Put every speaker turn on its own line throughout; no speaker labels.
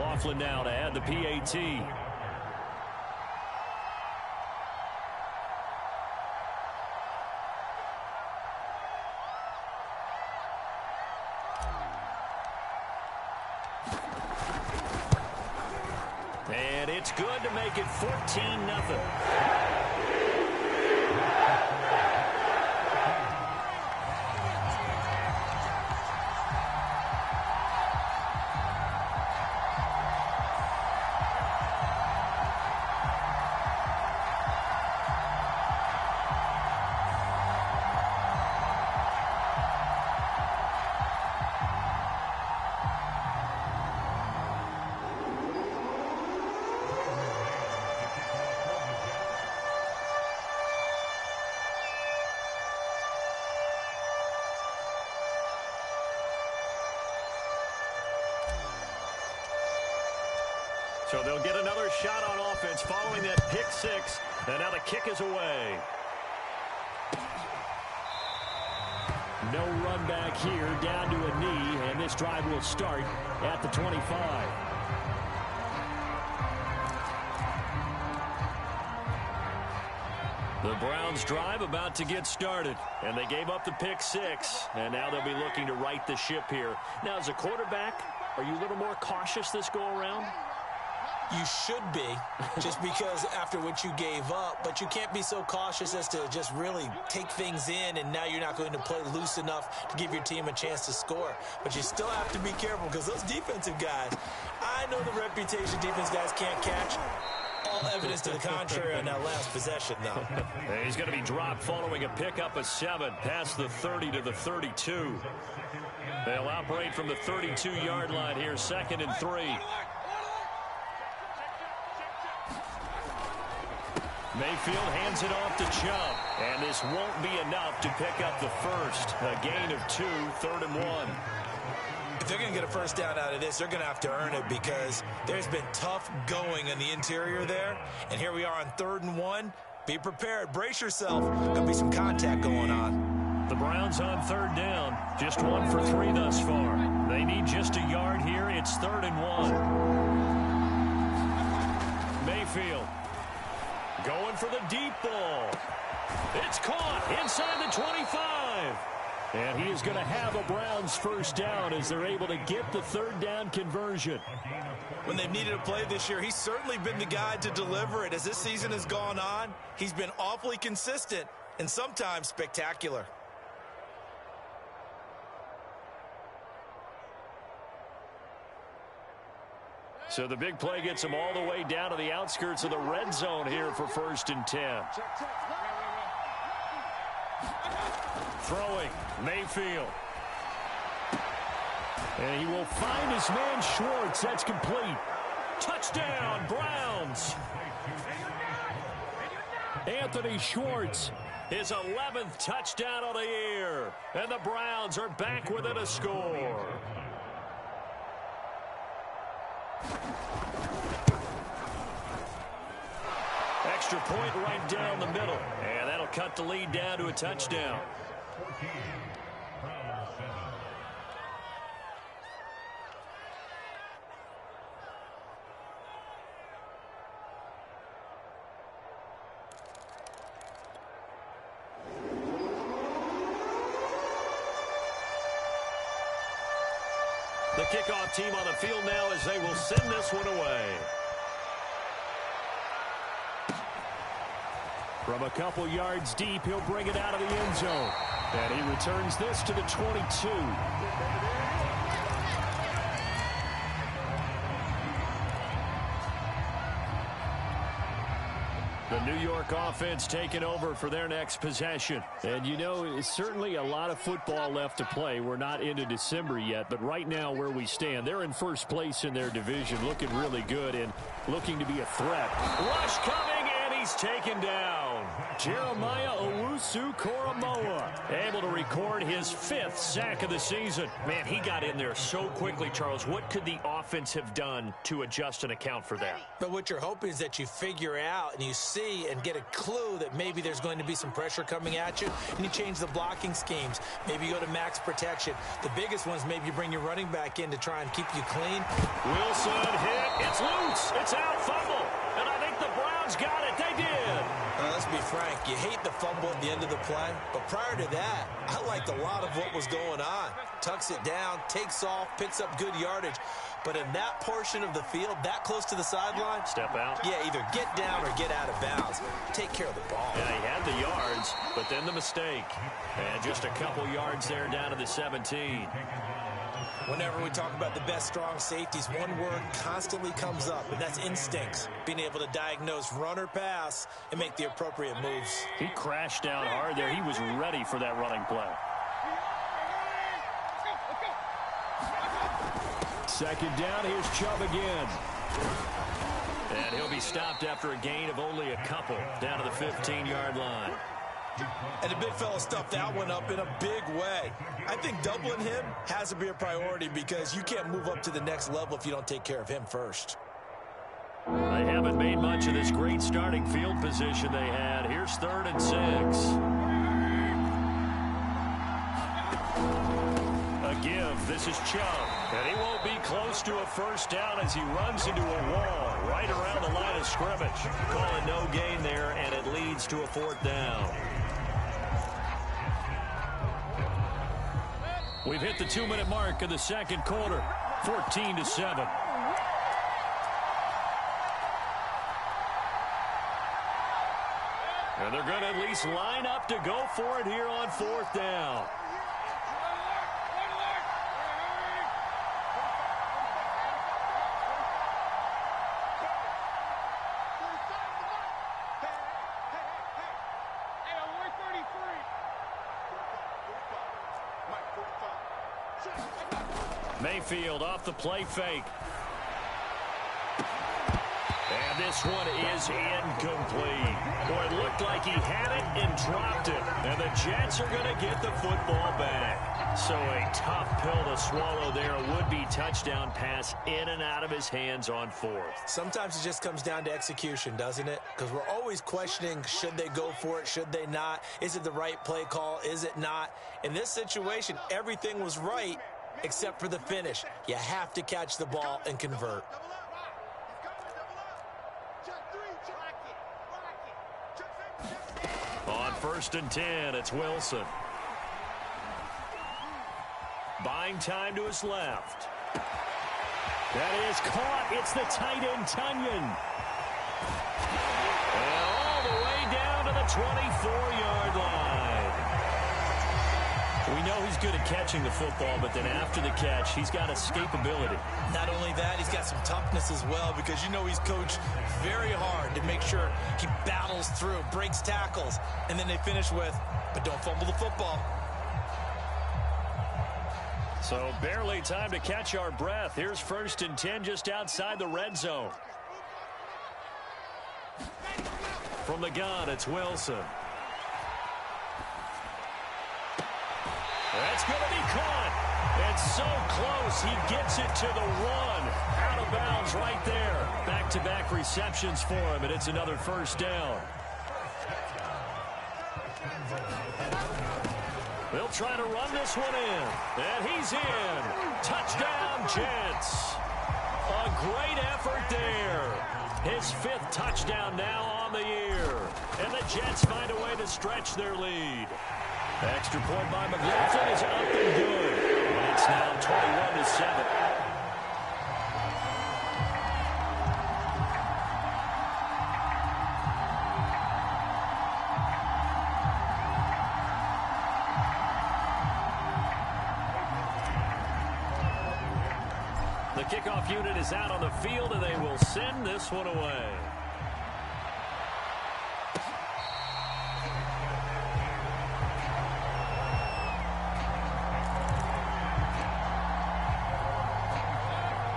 Coughlin now to add the PAT. And it's good to make it 14-0. So they'll get another shot on offense following that pick six. And now the kick is away. No run back here, down to a knee, and this drive will start at the 25. The Browns drive about to get started, and they gave up the pick six, and now they'll be looking to right the ship here. Now, as a quarterback, are you a little more cautious this go around?
You should be, just because after what you gave up, but you can't be so cautious as to just really take things in, and now you're not going to play loose enough to give your team a chance to score. But you still have to be careful, because those defensive guys, I know the reputation defense guys can't catch. All evidence to the contrary on that last possession, though.
He's going to be dropped following a pickup of 7 past the 30 to the 32. They'll operate from the 32-yard line here, 2nd and 3. Mayfield hands it off to Chubb, and this won't be enough to pick up the first. A gain of 2, 3rd and 1.
If they're going to get a first down out of this, they're going to have to earn it, because there's been tough going in the interior there. And here we are on 3rd and 1. Be prepared. Brace yourself. Going to be some contact going on.
The Browns on 3rd down. Just 1 for 3 thus far. They need just a yard here. It's 3rd and 1. Mayfield going for the deep ball. It's caught inside the 25. And he is going to have a Browns first down as they're able to get the 3rd down conversion.
When they've needed a play this year, he's certainly been the guy to deliver it. As this season has gone on, he's been awfully consistent and sometimes spectacular.
So the big play gets him all the way down to the outskirts of the red zone here for 1st and 10. Throwing, Mayfield. And he will find his man Schwartz. That's complete. Touchdown, Browns. Anthony Schwartz, his 11th touchdown of the year. And the Browns are back within a score. Extra point right down the middle. And that'll cut the lead down to a touchdown. The kickoff team on the field now as they will send this one away. From a couple yards deep, he'll bring it out of the end zone. And he returns this to the 22. The New York offense taking over for their next possession. And you know, it's certainly a lot of football left to play. We're not into December yet, but right now where we stand, they're in first place in their division, looking really good and looking to be a threat. Rush coming, and he's he's taken down. Jeremiah Owusu-Koramoah able to record his 5th sack of the season. Man, he got in there so quickly, Charles. What could the offense have done to adjust and account for that?
But what you're hoping is that you figure out and you see and get a clue that maybe there's going to be some pressure coming at you, and you change the blocking schemes. Maybe you go to max protection. The biggest ones, maybe you bring your running back in to try and keep you clean.
Wilson hit. It's loose. It's out. Fumble. And I think the Browns got it. They did.
Let's be frank. You hate the fumble at the end of the play. But prior to that, I liked a lot of what was going on. Tucks it down, takes off, picks up good yardage. But in that portion of the field, that close to the sideline,
step out.
Yeah, either get down or get out of bounds. Take care of the ball.
Yeah, he had the yards, but then the mistake. And just a couple yards there down to the 17.
Whenever we talk about the best strong safeties, one word constantly comes up, and that's instincts. Being able to diagnose run or pass and make the appropriate moves.
He crashed down hard there. He was ready for that running play. Second down, here's Chubb again. And he'll be stopped after a gain of only a couple down to the 15-yard line.
And the big fella stuffed that one up in a big way. I think doubling him has to be a priority because you can't move up to the next level if you don't take care of him first.
They haven't made much of this great starting field position they had. Here's 3rd and 6. A give. This is Chubb. And he won't be close to a first down as he runs into a wall right around the line of scrimmage. Call it no gain there, and it leads to a 4th down. We've hit the 2-minute mark of the second quarter, 14-7. And they're going to at least line up to go for it here on 4th down. Mayfield off the play fake. And this one is incomplete. Boy, it looked like he had it and dropped it. And the Jets are going to get the football back. So a tough pill to swallow there. A would-be touchdown pass in and out of his hands on 4th.
Sometimes it just comes down to execution, doesn't it? Because we're always questioning, should they go for it, should they not? Is it the right play call, is it not? In this situation, everything was right except for the finish. You have to catch the ball and convert.
On 1st and 10, it's Wilson. Buying time to his left. That is caught. It's the tight end, Tunyon. And all the way down to the 24-yard line. We know he's good at catching the football, but then after the catch, he's got escapability.
Not only that, he's got some toughness as well because you know he's coached very hard to make sure he battles through, breaks tackles, and then they finish with, but don't fumble the football.
So barely time to catch our breath. Here's 1st and 10 just outside the red zone. From the gun, it's Wilson. That's going to be caught. And so close, he gets it to the 1. Out of bounds right there. Back-to-back receptions for him, and it's another 1st down. They'll try to run this one in. And he's in. Touchdown, Jets. A great effort there. His 5th touchdown now on the year. And the Jets find a way to stretch their lead. Extra point by McLaughlin is up and good. And it's now 21-7. The kickoff unit is out on the field, and they will send this one away.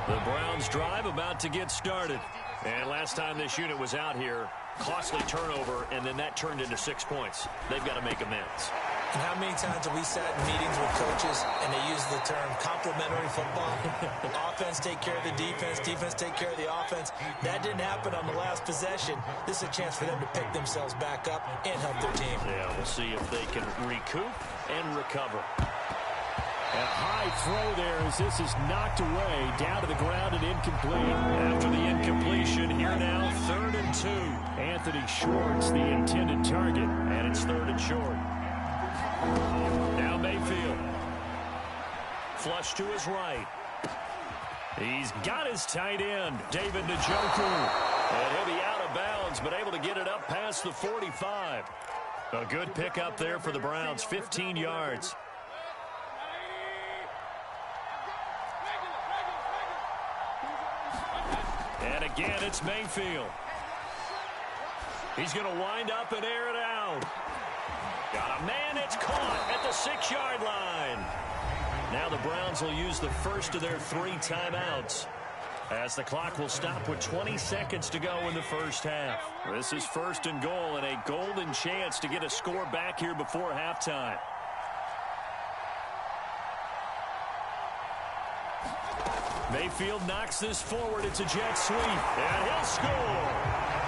The Browns drive about to get started. And last time this unit was out here, Costly turnover, and then that turned into 6 points. They've got to make amends.
And how many times have we sat in meetings with coaches and they use the term complementary football? Offense take care of the defense, defense take care of the offense. That didn't happen on the last possession. This is a chance for them to pick themselves back up and help their team.
Yeah, we'll see if they can recoup and recover. A high throw there as this is knocked away, down to the ground and incomplete. After the incompletion, here now, 3rd and 2. Anthony Schwartz, the intended target, and it's 3rd and short. Now Mayfield. Flush to his right. He's got his tight end, David Njoku. And he'll be out of bounds, but able to get it up past the 45. A good pickup there for the Browns, 15 yards. And again, it's Mayfield. He's going to wind up and air it out. Got a man, it's caught at the 6-yard line. Now the Browns will use the first of their 3 timeouts, as the clock will stop with 20 seconds to go in the first half. This is 1st and goal and a golden chance to get a score back here before halftime. Mayfield knocks this forward. It's a jet sweep, and he'll score.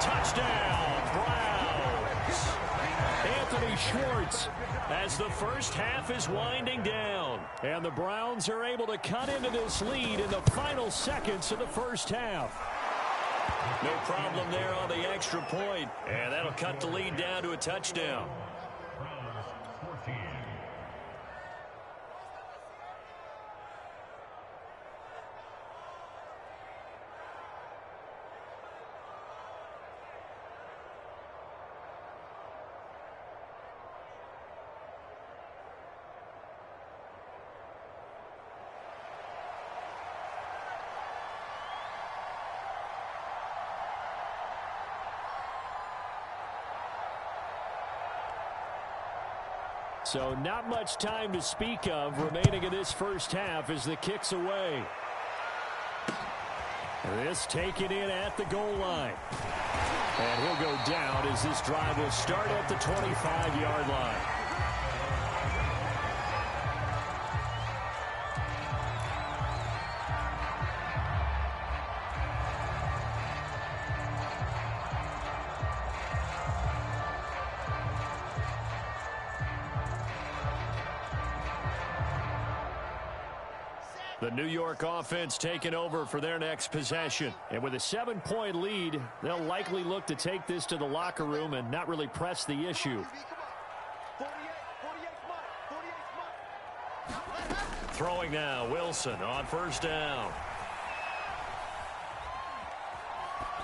Touchdown, Browns. Anthony Schwartz, as the first half is winding down. And the Browns are able to cut into this lead in the final seconds of the first half. No problem there on the extra point, and that'll cut the lead down to a touchdown. So not much time to speak of remaining in this first half as the kick's away. This taken in at the goal line. And he'll go down as this drive will start at the 25-yard line. The New York offense taking over for their next possession. And with a 7-point lead, they'll likely look to take this to the locker room and not really press the issue. Throwing now, Wilson on first down.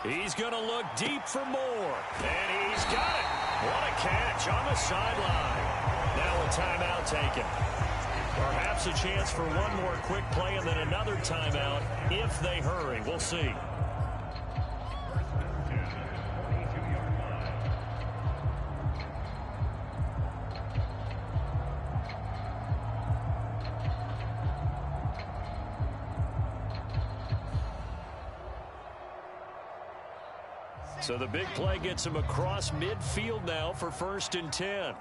He's going to look deep for more. And he's got it. What a catch on the sideline. Now a timeout taken. Perhaps a chance for one more quick play and then another timeout if they hurry. We'll see. So the big play gets him across midfield now for 1st and 10.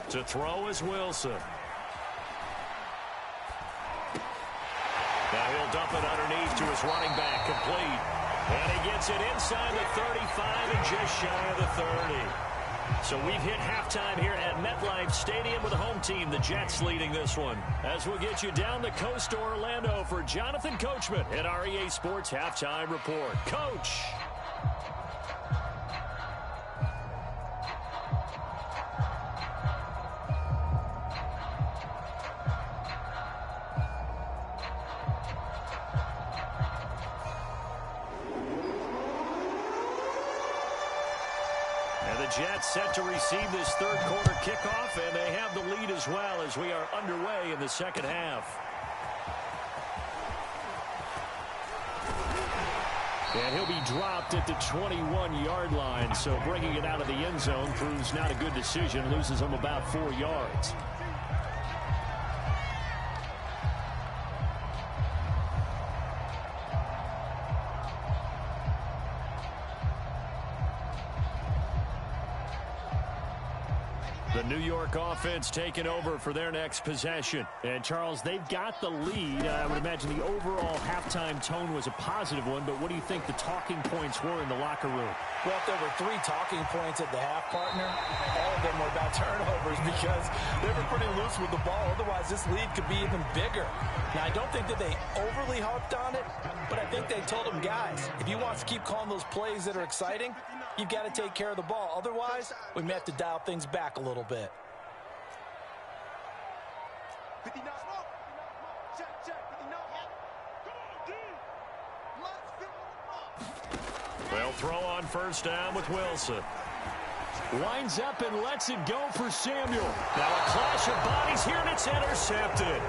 To throw is Wilson. Now he'll dump it underneath to his running back, complete. And he gets it inside the 35 and just shy of the 30. So we've hit halftime here at MetLife Stadium with the home team, the Jets, leading this one. As we'll get you down the coast to Orlando for Jonathan Coachman at our EA Sports Halftime Report. Coach. Jets set to receive this third quarter kickoff, and they have the lead as well as we are underway in the second half. And he'll be dropped at the 21-yard line, so bringing it out of the end zone proves not a good decision, loses him about 4 yards. New York offense taking over for their next possession. And, Charles, they've got the lead. I would imagine the overall halftime tone was a positive one, but what do you think the talking points were in the locker room?
Well, if there were 3 talking points at the half, partner, all of them were about turnovers because they were pretty loose with the ball. Otherwise, this lead could be even bigger. Now, I don't think that they overly harped on it, but I think they told them, guys, if you want to keep calling those plays that are exciting, you've got to take care of the ball. Otherwise, we may have to dial things back a little bit.
They'll throw on first down with Wilson. Winds up and lets it go for Samuel. Now a clash of bodies here, and it's intercepted.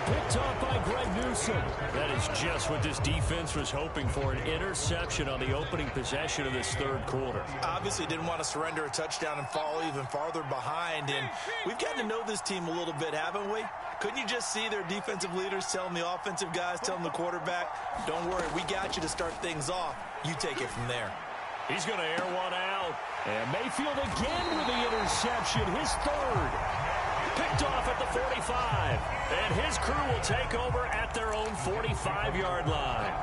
Picked off by Greg Newsome. That is just what this defense was hoping for, an interception on the opening possession of this third quarter.
Obviously didn't want to surrender a touchdown and fall even farther behind, and we've gotten to know this team a little bit, haven't we? Couldn't you just see their defensive leaders telling the offensive guys, telling the quarterback, don't worry, we got you to start things off. You take it from there.
He's going to air one out. And Mayfield again with the interception, his third. Picked off at the 45. And his crew will take over at their own 45-yard line.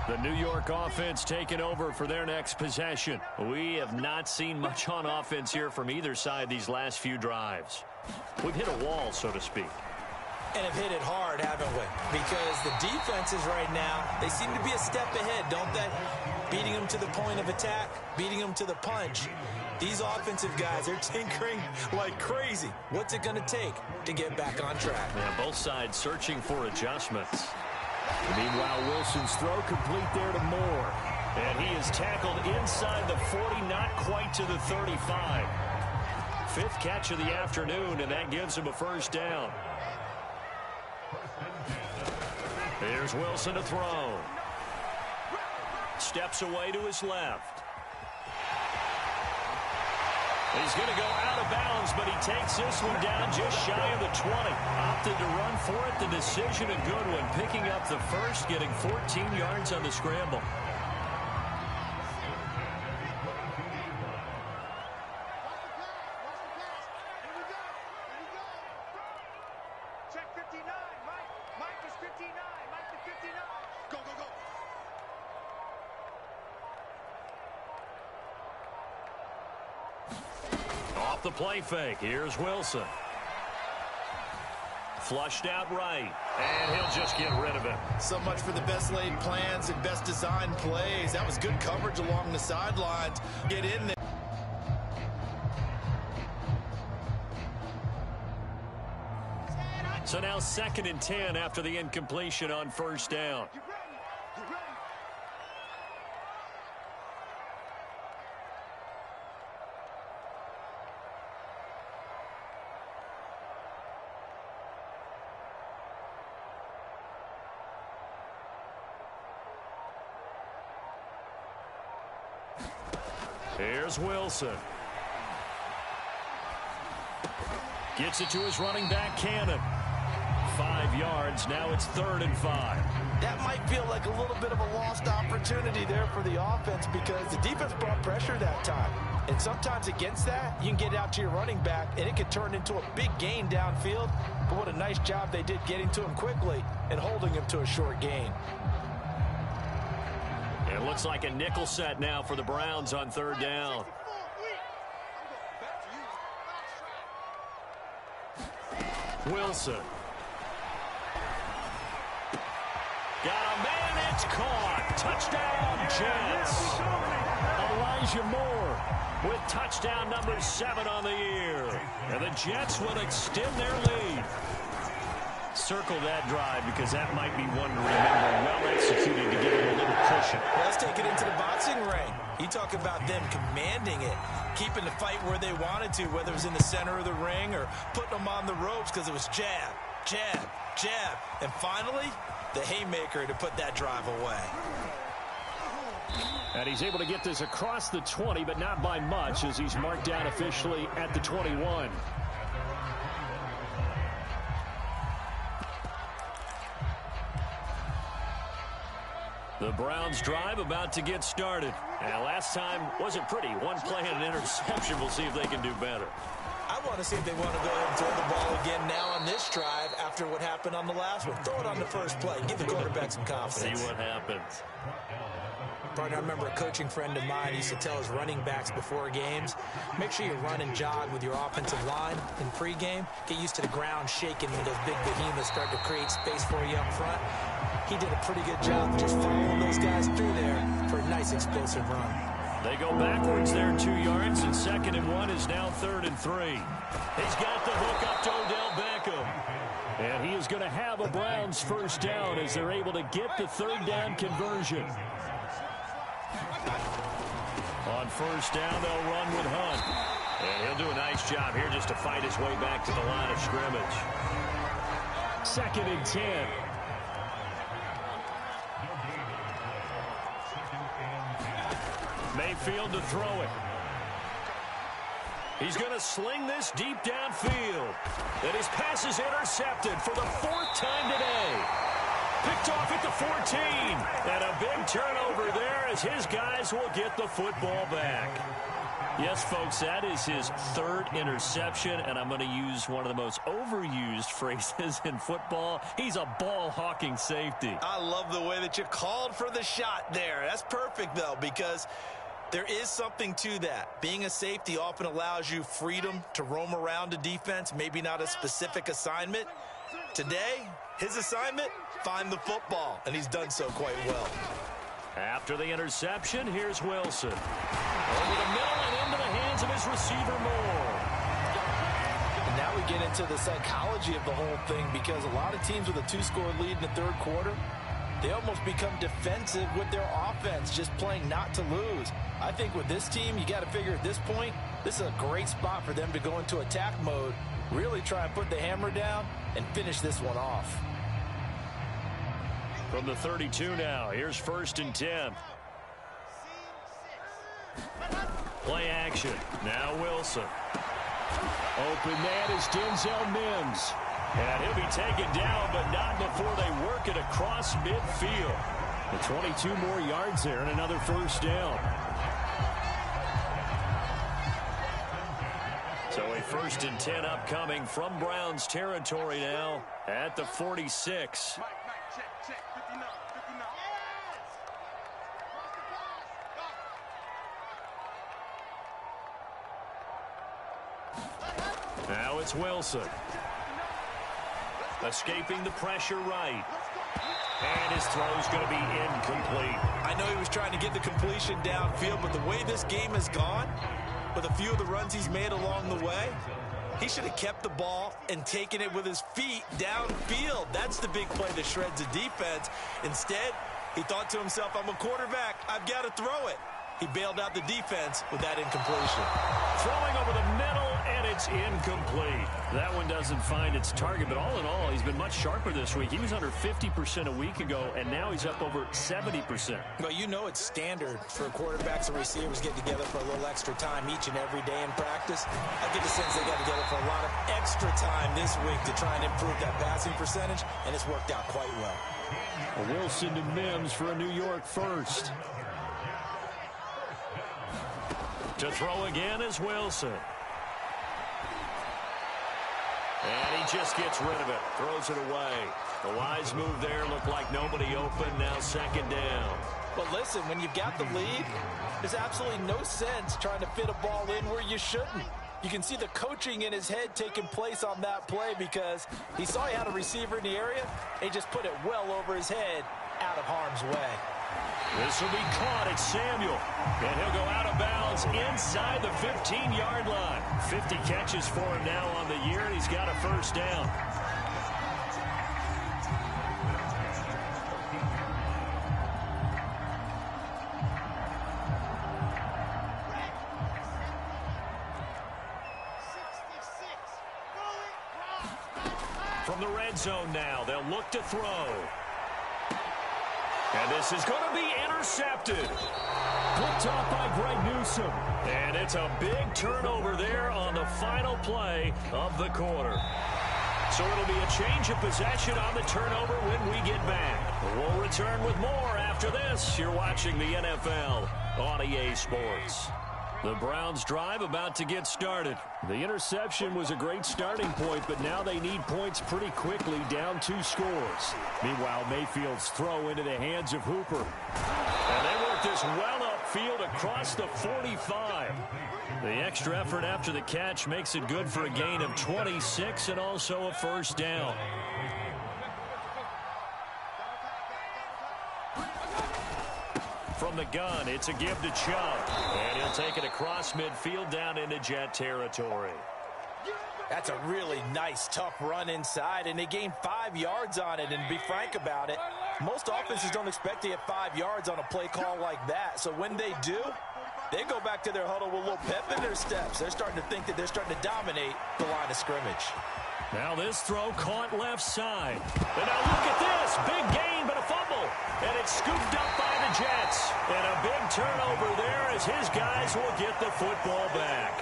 The New York offense taking over for their next possession. We have not seen much on offense here from either side these last few drives. We've hit a wall, so to speak.
And have hit it hard, haven't we? Because the defenses right now, they seem to be a step ahead, don't they? Beating them to the point of attack, beating them to the punch. These offensive guys, they're tinkering like crazy. What's it going to take to get back on track?
Yeah, both sides searching for adjustments. Meanwhile, Wilson's throw complete there to Moore. And he is tackled inside the 40, not quite to the 35. 5th catch of the afternoon, and that gives him a first down. Here's Wilson to throw. Steps away to his left. He's going to go out of bounds, but he takes this one down just shy of the 20. Opted to run for it. The decision a good one. Picking up the first, getting 14 yards on the scramble. The play fake. Here's Wilson. Flushed out right. And he'll just get rid of it.
So much for the best laid plans and best designed plays. That was good coverage along the sidelines. Get in there.
So now 2nd and 10 after the incompletion on first down. Here's Wilson. Gets it to his running back, Cannon. 5 yards. Now it's 3rd and 5.
That might feel like a little bit of a lost opportunity there for the offense because the defense brought pressure that time. And sometimes against that, you can get out to your running back, and it can turn into a big gain downfield. But what a nice job they did getting to him quickly and holding him to a short gain.
It looks like a nickel set now for the Browns on 3rd down. Wilson. Got a man, it's caught. Touchdown, Jets. Elijah Moore with touchdown number 7 on the year. And the Jets will extend their lead. Circle that drive because that might be one to remember. Well executed to give it a little cushion.
Let's take it into the boxing ring. You talk about them commanding it, keeping the fight where they wanted to, whether it was in the center of the ring or putting them on the ropes because it was jab, jab, jab. And finally, the haymaker to put that drive away.
And he's able to get this across the 20, but not by much as he's marked down officially at the 21. The Browns drive about to get started. And last time wasn't pretty. One play and an interception. We'll see if they can do better.
I want to see if they want to go ahead and throw the ball again now on this drive after what happened on the last one. Throw it on the first play. Give the quarterback some confidence.
See what happens.
Partner, I remember a coaching friend of mine used to tell his running backs before games, make sure you run and jog with your offensive line in pregame. Get used to the ground shaking when those big behemoths start to create space for you up front. He did a pretty good job just following those guys through there for a nice explosive run.
They go backwards there 2 yards, and 2nd and 1 is now 3rd and 3. He's got the hook up to Odell Beckham. And he is going to have a Browns first down as they're able to get the 3rd down conversion. On first down, they'll run with Hunt. And he'll do a nice job here just to fight his way back to the line of scrimmage. 2nd and 10. Mayfield to throw it. He's going to sling this deep downfield. And his pass is intercepted for the 4th time today. Picked off at the 14. And a big turnover there as his guys will get the football back. Yes, folks, that is his 3rd interception, and I'm going to use one of the most overused phrases in football. He's a ball-hawking safety.
I love the way that you called for the shot there. That's perfect, though, because there is something to that. Being a safety often allows you freedom to roam around a defense, maybe not a specific assignment. Today, his assignment, find the football, and he's done so quite well.
After the interception, here's Wilson. Over the middle and into the hands of his receiver, Moore.
And now we get into the psychology of the whole thing, because a lot of teams with a 2-score lead in the 3rd quarter, they almost become defensive with their offense, just playing not to lose. I think with this team, you got to figure at this point, this is a great spot for them to go into attack mode, really try and put the hammer down and finish this one off.
From the 32 now, here's 1st and 10. Play action. Now Wilson. Open man is Denzel Mims. And he'll be taken down, but not before they work it across midfield. The 22 more yards there and another first down. So a 1st and 10 upcoming from Browns territory now at the 46. Now it's Wilson. Escaping the pressure right. And his throw's going to be incomplete.
I know he was trying to get the completion downfield, but the way this game has gone, with a few of the runs he's made along the way, he should have kept the ball and taken it with his feet downfield. That's the big play that shreds the defense. Instead, he thought to himself, I'm a quarterback, I've got to throw it. He bailed out the defense with that incompletion.
Throwing over the middle, and it's incomplete. That one doesn't find its target, but all in all, he's been much sharper this week. He was under 50% a week ago, and now he's up over 70%.
Well, you know it's standard for quarterbacks and receivers get together for a little extra time each and every day in practice. I get the sense they got together for a lot of extra time this week to try and improve that passing percentage, and it's worked out quite well.
Wilson to Mims for a New York first. To throw again is Wilson. And he just gets rid of it. Throws it away. The wise move there. Looked like nobody open. Now 2nd down.
But listen, when you've got the lead, there's absolutely no sense trying to fit a ball in where you shouldn't. You can see the coaching in his head taking place on that play, because he saw he had a receiver in the area, and he just put it well over his head out of harm's way.
This will be caught at Samuel. And he'll go out of bounds inside the 15-yard line. 50 catches for him now on the year, and he's got a first down. From the red zone now, they'll look to throw. And this is going to be intercepted. Picked off by Greg Newsome. And it's a big turnover there on the final play of the quarter. So it'll be a change of possession on the turnover when we get back. We'll return with more after After this, you're watching the NFL on EA Sports. The Browns drive about to get started. The interception was a great starting point, but now they need points pretty quickly, down 2 scores. Meanwhile, Mayfield's throw into the hands of Hooper. And they work this well upfield across the 45. The extra effort after the catch makes it good for a gain of 26 and also a first down. From the gun, it's a give to Chubb. And he'll take it across midfield down into Jet territory.
That's a really nice, tough run inside, and they gained 5 yards on it. And to be frank about it, most offenses don't expect to get 5 yards on a play call like that. So when they do, they go back to their huddle with a little pep in their steps. They're starting to think that they're starting to dominate the line of scrimmage.
Now this throw caught left side. And now look at this. Big gain, but a fumble. And it's scooped up by the Jets. And a big turnover there as his guys will get the football back.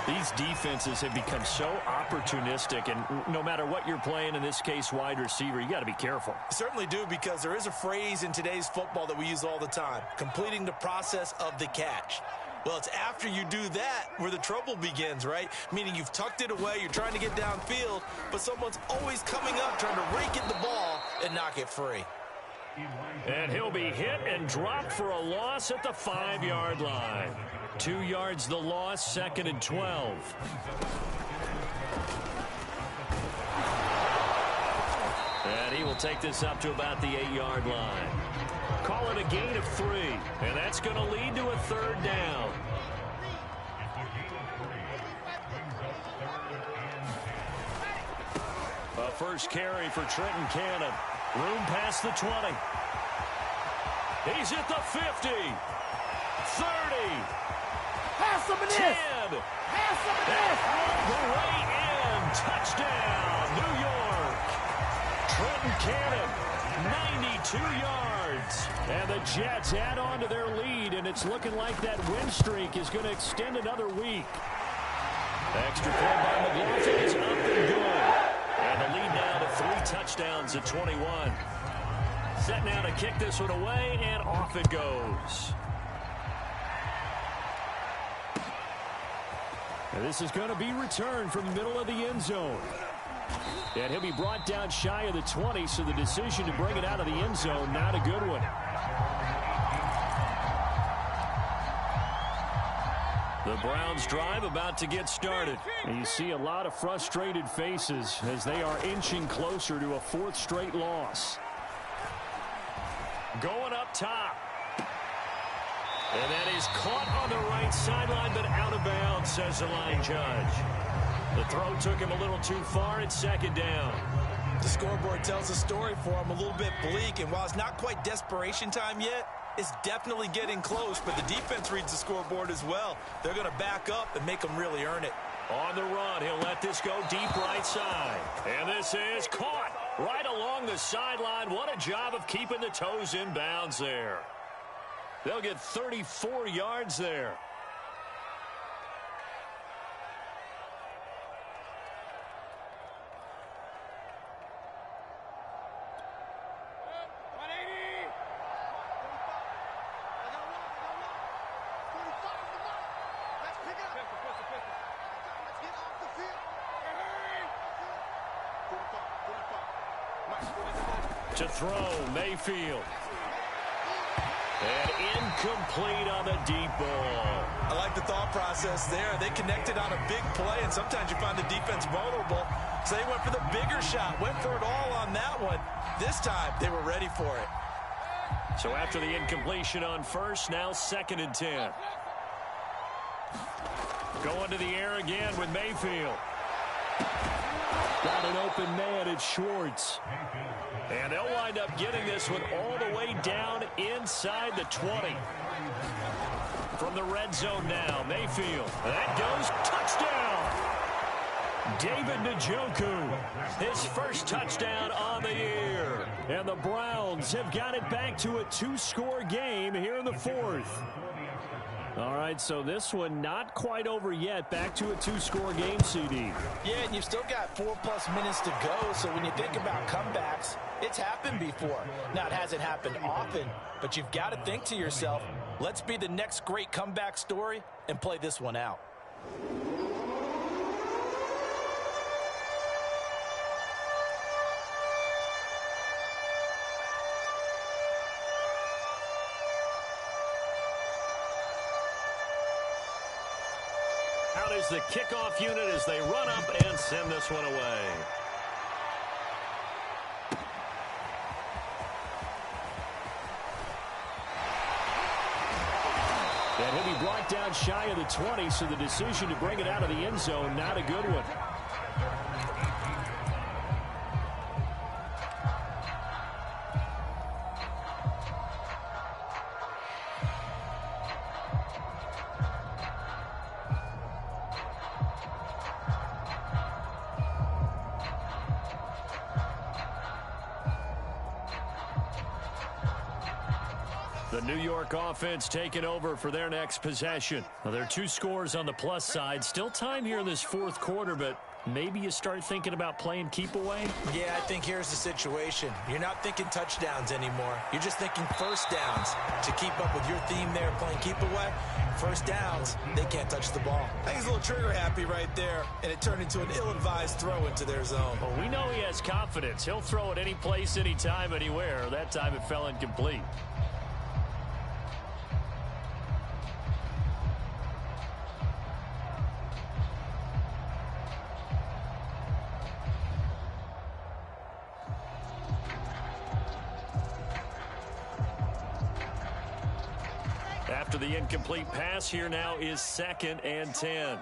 These defenses have become so opportunistic, and no matter what you're playing, in this case wide receiver, you got to be careful.
Certainly do, because there is a phrase in today's football that we use all the time, completing the process of the catch. Well, it's after you do that where the trouble begins, right? Meaning you've tucked it away, you're trying to get downfield, but someone's always coming up trying to rake at the ball and knock it free.
And he'll be hit and dropped for a loss at the 5-yard line. 2 yards the loss, 2nd and 12. And he will take this up to about the 8-yard line. Call it a gain of 3, and that's going to lead to a 3rd down. A first carry for Trenton Cannon. Room past the 20. He's at the 50. 30.
Have some of this.
10.
Have some of this.
The way in. Touchdown, New York. Trenton Cannon, 92 yards. And the Jets add on to their lead, and it's looking like that win streak is going to extend another week. Extra point by McLaughlin is up and good. And the lead now to 3 touchdowns at 21. Set now to kick this one away, and off it goes. And this is going to be returned from the middle of the end zone. And he'll be brought down shy of the 20, so the decision to bring it out of the end zone, not a good one. The Browns drive about to get started. And you see a lot of frustrated faces as they are inching closer to a 4th straight loss. Going up top. And that is caught on the right sideline, but out of bounds, says the line judge. The throw took him a little too far. It's 2nd down.
The scoreboard tells a story for him, a little bit bleak, and while it's not quite desperation time yet, it's definitely getting close, but the defense reads the scoreboard as well. They're going to back up and make them really earn it.
On the run, he'll let this go deep right side. And this is caught right along the sideline. What a job of keeping the toes in bounds there. They'll get 34 yards there. To throw, Mayfield. And incomplete on the deep ball.
I like the thought process there. They connected on a big play, and sometimes you find the defense vulnerable. So they went for the bigger shot, went for it all on that one. This time, they were ready for it.
So after the incompletion on first, now 2nd and 10. Going to the air again with Mayfield. Got an open man at Schwartz. And they'll wind up getting this one all the way down inside the 20. From the red zone now, Mayfield. That goes touchdown. David Njoku, his first touchdown on the year. And the Browns have got it back to a 2-score game here in the 4th. All right, so this one not quite over yet. Back to a two-score game, CD.
Yeah, and you've still got 4+ minutes to go, so when you think about comebacks, it's happened before. Now, it hasn't happened often, but you've got to think to yourself, let's be the next great comeback story and play this one out.
Out is the kickoff unit as they run up and send this one away. And he'll be brought down shy of the 20, so the decision to bring it out of the end zone, not a good one. The New York offense taking over for their next possession. Well, there are 2 scores on the plus side. Still time here in this fourth quarter, but maybe you start thinking about playing keep away?
Yeah, I think here's the situation. You're not thinking touchdowns anymore. You're just thinking first downs. To keep up with your theme there, playing keep away, first downs, they can't touch the ball. I think he's a little trigger happy right there, and it turned into an ill-advised throw into their zone.
Well, we know he has confidence. He'll throw it any place, anytime, anywhere. That time it fell incomplete. After the incomplete pass, here now is 2nd and 10.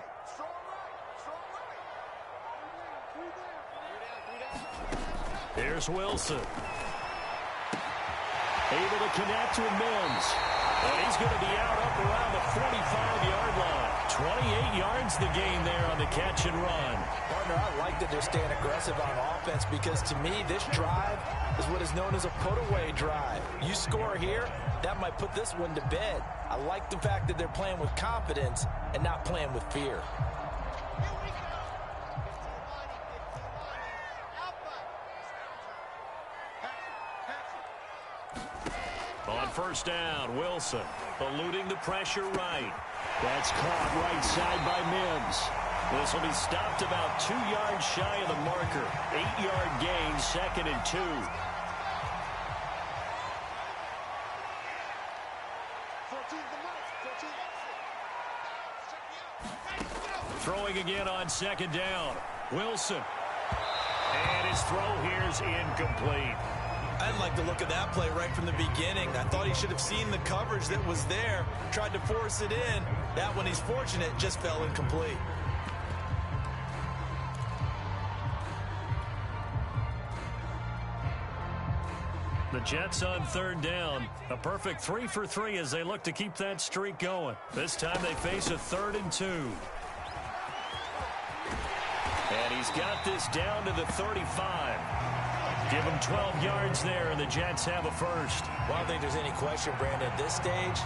Here's Wilson. Able to connect with Mims. And he's going to be out up around the 45-yard line. 28 yards the gain there on the catch and run.
Partner, I like that they're staying aggressive on offense because to me, this drive is what is known as a put-away drive. You score here, that might put this one to bed. I like the fact that they're playing with confidence and not playing with fear.
On first down, Wilson eluding the pressure right. That's caught right side by Mims. This will be stopped about 2 yards shy of the marker. 8-yard gain, 2nd and 2. Throwing again on 2nd down. Wilson. And his throw here is incomplete.
I didn't like the look of that play right from the beginning. I thought he should have seen the coverage that was there, tried to force it in. That one, he's fortunate, just fell incomplete.
The Jets on 3rd down. A perfect 3 for 3 as they look to keep that streak going. This time they face a 3rd and 2. And he's got this down to the 35. Give him 12 yards there, and the Jets have a first.
Well, I don't think there's any question, Brandon. At this stage,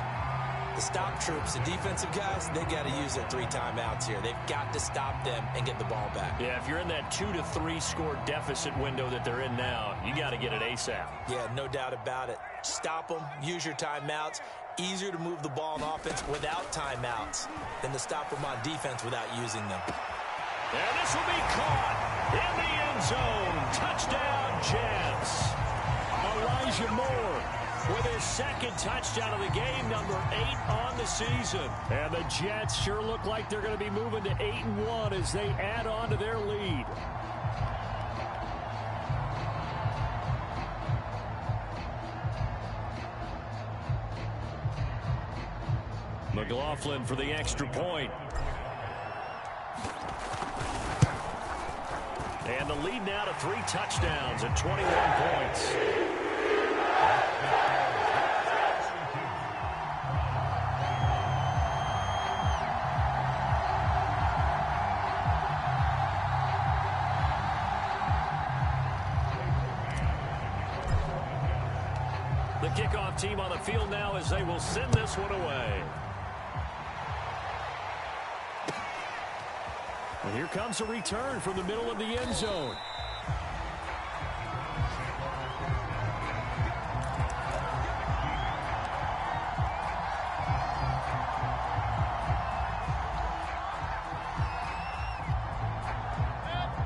the stop troops, the defensive guys, they got to use their 3 timeouts here. They've got to stop them and get the ball back.
Yeah, if you're in that 2 to 3 score deficit window that they're in now, you got to get it ASAP.
Yeah, no doubt about it. Stop them, use your timeouts. Easier to move the ball on offense without timeouts than to stop them on defense without using them.
And this will be caught in the end zone. Touchdown, Jets. Elijah Moore with his 2nd touchdown of the game, number 8 on the season. And the Jets sure look like they're going to be moving to 8-1 as they add on to their lead. McLaughlin for the extra point. And the lead now to 3 touchdowns and 21 points. The kickoff team on the field now as they will send this one away. And here comes a return from the middle of the end zone.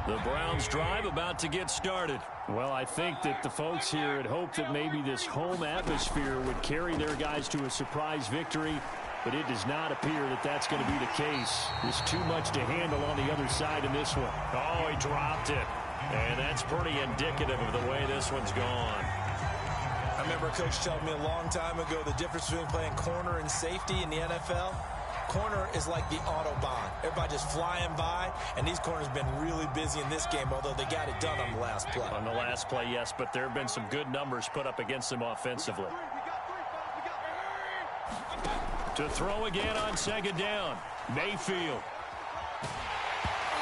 The Browns drive about to get started. Well, I think that the folks here had hoped that maybe this home atmosphere would carry their guys to a surprise victory, but it does not appear that that's going to be the case. There's too much to handle on the other side in this one.
Oh, he dropped it. And that's pretty indicative of the way this one's gone.
I remember a coach telling me a long time ago the difference between playing corner and safety in the NFL. Corner is like the Autobahn. Everybody just flying by, and these corners have been really busy in this game, although they got it done on the last play.
On the last play, yes, but there have been some good numbers put up against them offensively. To throw again on second down, Mayfield.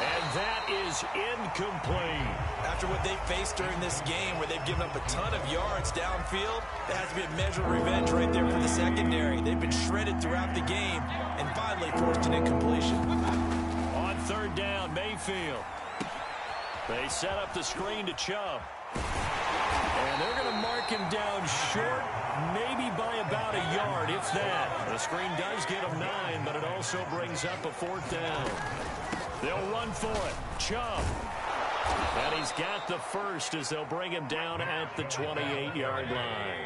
And that is incomplete.
After what they faced during this game where they've given up a ton of yards downfield, that has to be a measure of revenge right there for the secondary. They've been shredded throughout the game and finally forced an incompletion.
On third down, Mayfield. They set up the screen to Chubb. And they're going to mark him down short, maybe by about a yard, if that. The screen does get him 9, but it also brings up a fourth down. They'll run for it. Chubb. And he's got the first as they'll bring him down at the 28-yard line.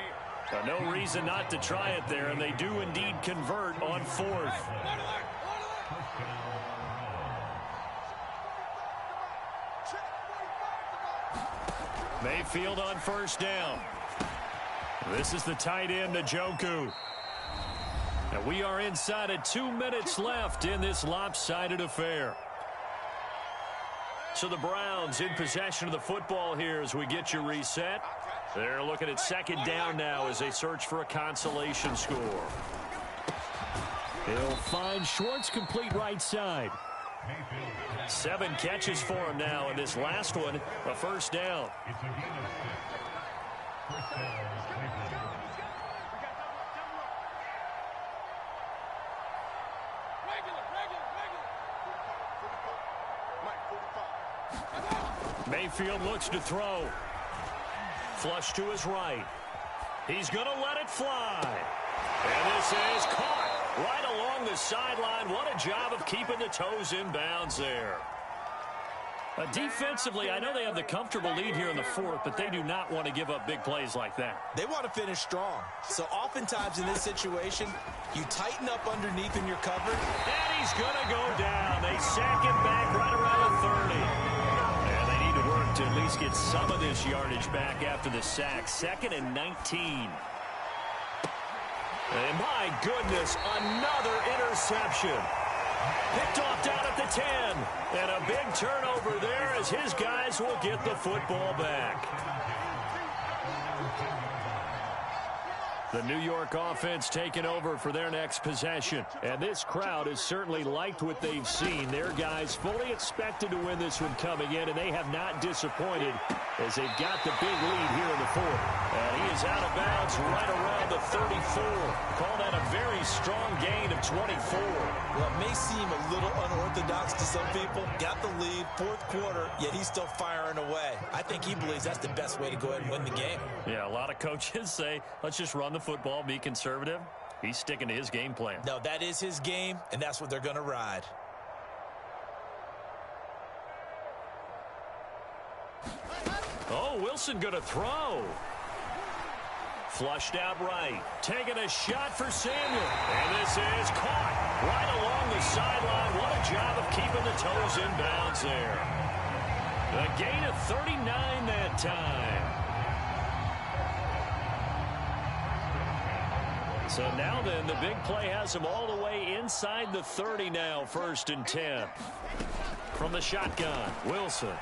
But no reason not to try it there, and they do indeed convert on fourth. Mayfield on first down. This is the tight end, Njoku. And we are inside of 2 minutes left in this lopsided affair. So the Browns in possession of the football here as we get you reset. They're looking at second down now as they search for a consolation score. He'll find Schwartz complete right side. 7 catches for him now, and this last one, a first down. Mayfield looks to throw. Flush to his right. He's going to let it fly. And this is caught right along the sideline. What a job of keeping the toes in bounds there. Defensively, I know they have the comfortable lead here in the fourth, but they do not want to give up big plays like that.
They want to finish strong. So oftentimes in this situation, you tighten up underneath in your coverage.
And he's going to go down. They sack him back right around the 30. And they need to work to at least get some of this yardage back after the sack. 2nd and 19. And my goodness, another interception. Picked off down at the 10. And a big turnover there as his guys will get the football back. The New York offense taking over for their next possession. And this crowd has certainly liked what they've seen. Their guys fully expected to win this one coming in, and they have not disappointed as they've got the big lead here in the fourth. And he is out of bounds right around the 34. Call that a very strong gain of 24.
Well, it may seem a little unorthodox to some people. Got the lead, fourth quarter, yet he's still firing away. I think he believes that's the best way to go ahead and win the game.
Yeah, a lot of coaches say, let's just run the football, be conservative. He's sticking to his game plan.
No, that is his game, and that's what they're going to ride.
Oh, Wilson going to throw. Flushed out right. Taking a shot for Samuel. And this is caught right along the sideline. What a job of keeping the toes in bounds there. A gain of 39 that time. So now then, the big play has him all the way inside the 30 now, 1st and 10. From the shotgun, Wilson.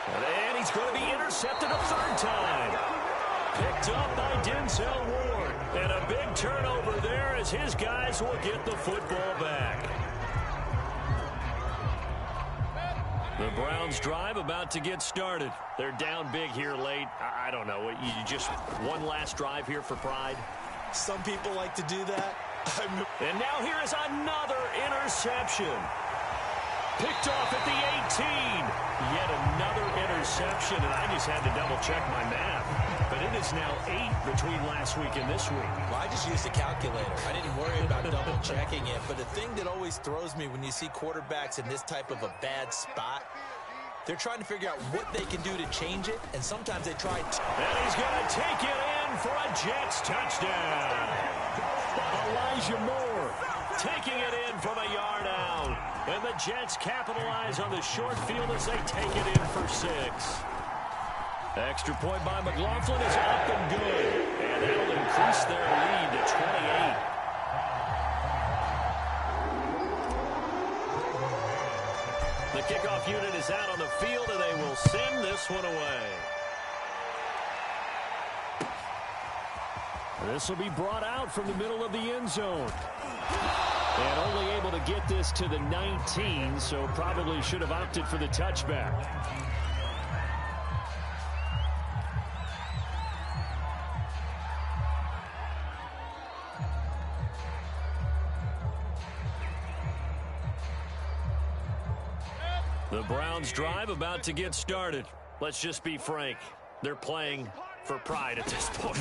And he's going to be intercepted a 3rd time. Picked up by Denzel Ward. And a big turnover there as his guys will get the football back. The Browns drive about to get started. They're down big here late. I don't know. You just one last drive here for pride?
Some people like to do that.
And now here is another interception. Picked off at the 18. Yet another interception, and I just had to double-check my math. But it is now 8 between last week and this week.
Well, I just used a calculator. I didn't worry about double-checking it. But the thing that always throws me when you see quarterbacks in this type of a bad spot, they're trying to figure out what they can do to change it, and sometimes they try to.
And he's going to take it in for a Jets touchdown. Elijah Moore taking it in from a yard out. And the Jets capitalize on the short field as they take it in for 6. Extra point by McLaughlin is up and good. And that'll increase their lead to 28. The kickoff unit is out on the field, and they will send this one away. This will be brought out from the middle of the end zone. And only able to get this to the 19, so probably should have opted for the touchback. The Browns drive about to get started. Let's just be frank. They're playing for pride at this point.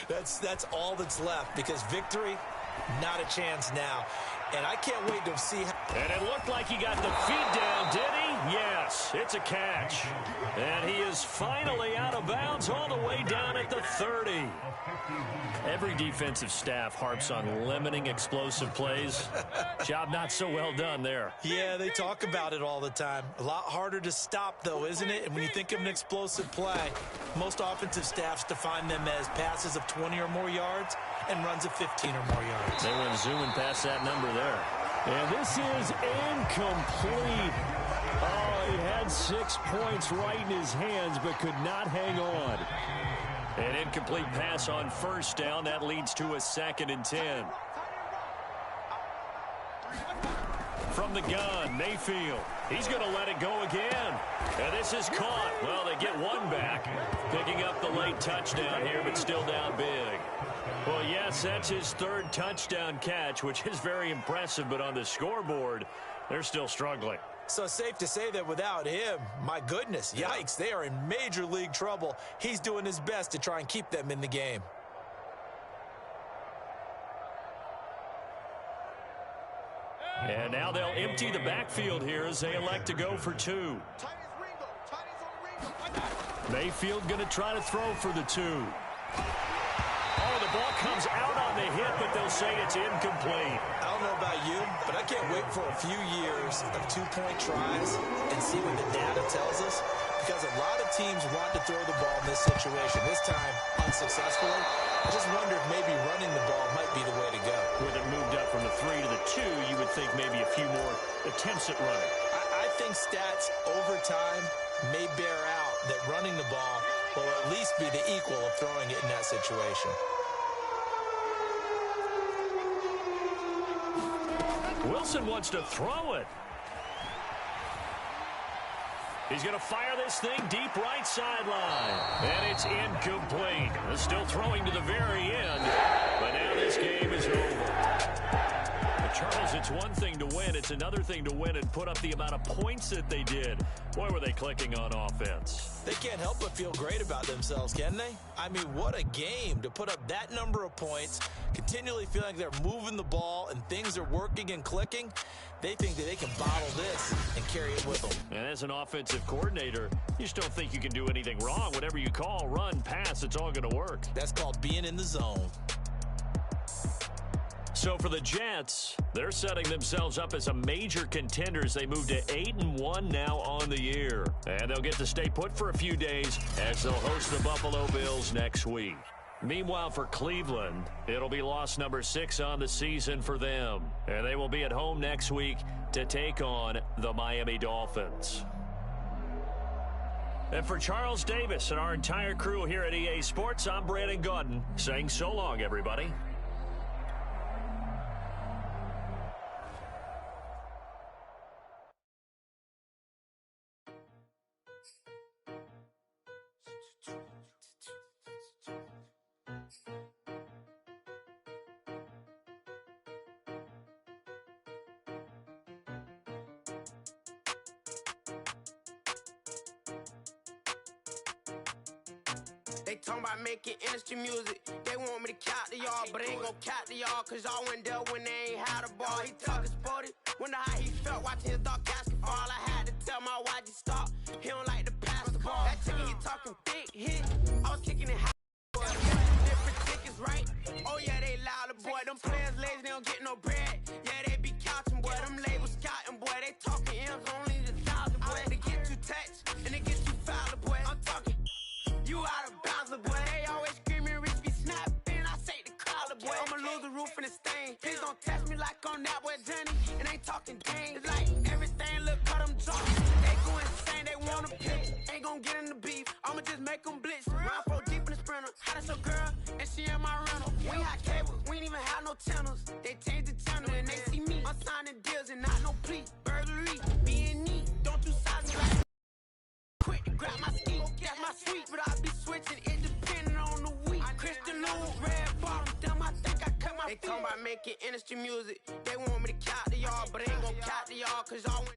That's all that's left, because victory, not a chance now. And I can't wait to see how.
And it looked like he got the feet down, did he? Yes, it's a catch. And he is finally out of bounds all the way down at the 30. Every defensive staff harps on limiting explosive plays. Job not so well done there.
Yeah, they talk about it all the time. A lot harder to stop, though, isn't it? And when you think of an explosive play, most offensive staffs define them as passes of 20 or more yards and runs of 15 or more yards.
They went zooming past that number there. And this is incomplete. Oh, he had 6 points right in his hands, but could not hang on. An incomplete pass on first down. That leads to a 2nd and 10. From the gun, Mayfield. He's going to let it go again. And this is caught. Well, they get one back. Picking up the late touchdown here, but still down big. Well, yes, that's his 3rd touchdown catch, which is very impressive. But on the scoreboard, they're still struggling.
So it's safe to say that without him, my goodness, yikes, they are in major league trouble. He's doing his best to try and keep them in the game.
And now they'll empty the backfield here as they elect to go for 2. Mayfield going to try to throw for the 2. Oh, the ball comes out on the hit, but they'll say it's incomplete.
I don't know about you, but I can't wait for a few years of 2-point tries and see what the data tells us, because a lot of teams want to throw the ball in this situation. This time, unsuccessfully. I just wonder if maybe running the ball might be the way to go.
With it moved up from the 3 to the 2, you would think maybe a few more attempts at running.
I think stats over time may bear out that running the ball will at least be the equal of throwing it in that situation.
Wilson wants to throw it. He's going to fire this thing deep right sideline. And it's incomplete. Still throwing to the very end. But now this game is over. But Charles, it's one thing to win. It's another thing to win and put up the amount of points that they did. Boy, were they clicking on offense.
They can't help but feel great about themselves, can they? I mean, what a game to put up that number of points, continually feeling like they're moving the ball and things are working and clicking. They think that they can bottle this and carry it with them.
And as an offensive coordinator, you just don't think you can do anything wrong. Whatever you call, run, pass, it's all going to work.
That's called being in the zone.
So for the Jets, they're setting themselves up as a major contender as they move to 8-1 now on the year. And they'll get to stay put for a few days as they'll host the Buffalo Bills next week. Meanwhile, for Cleveland, it'll be loss number 6 on the season for them. And they will be at home next week to take on the Miami Dolphins. And for Charles Davis and our entire crew here at EA Sports, I'm Brandon Gaudin saying so long, everybody.
They talking about making industry music. They want me to count to y'all, but ain't gon' count to y'all, cause y'all went there when they ain't had a ball. He talking sporty, wonder how he felt watching his dog basketball. I had to tell my YG stop, he don't like to pass the ball. That chicken, he talking big hit, I was kicking it high. Different tickets, right? Oh yeah, they loud, boy. Them players lazy, they don't get no bread. Yeah, they be couching, boy. Them labels scouting, boy. They talking M's only the 1,000, boy. They get too touched and they get too foul, boy. I'm talking, you out of bounds, boy. They always screaming, Rich be snapping. I say the collar, boy. I'ma lose the roof in the stain. Please don't test me like on that boy Johnny. And ain't talking dang. It's like everything look cut them drops. They go insane, they wanna pick. Ain't gon' get in the beef. I'ma just make them blitz. Round 4 deep in the sprinter. How that's your girl? And she in my rental. We ain't had cable, we ain't even have no channels. They changed the channel and they see me. I'm signing deals and not no plea. Burglary, being neat. Don't do size me like quick to grab my ski. That's my sweet, but I be switching. It depending on the week. Christian Lou, red bottom, damn, I think I cut my feet. They talking about making industry music. They want me to count to y'all, but ain't gon' count to y'all, cause y'all went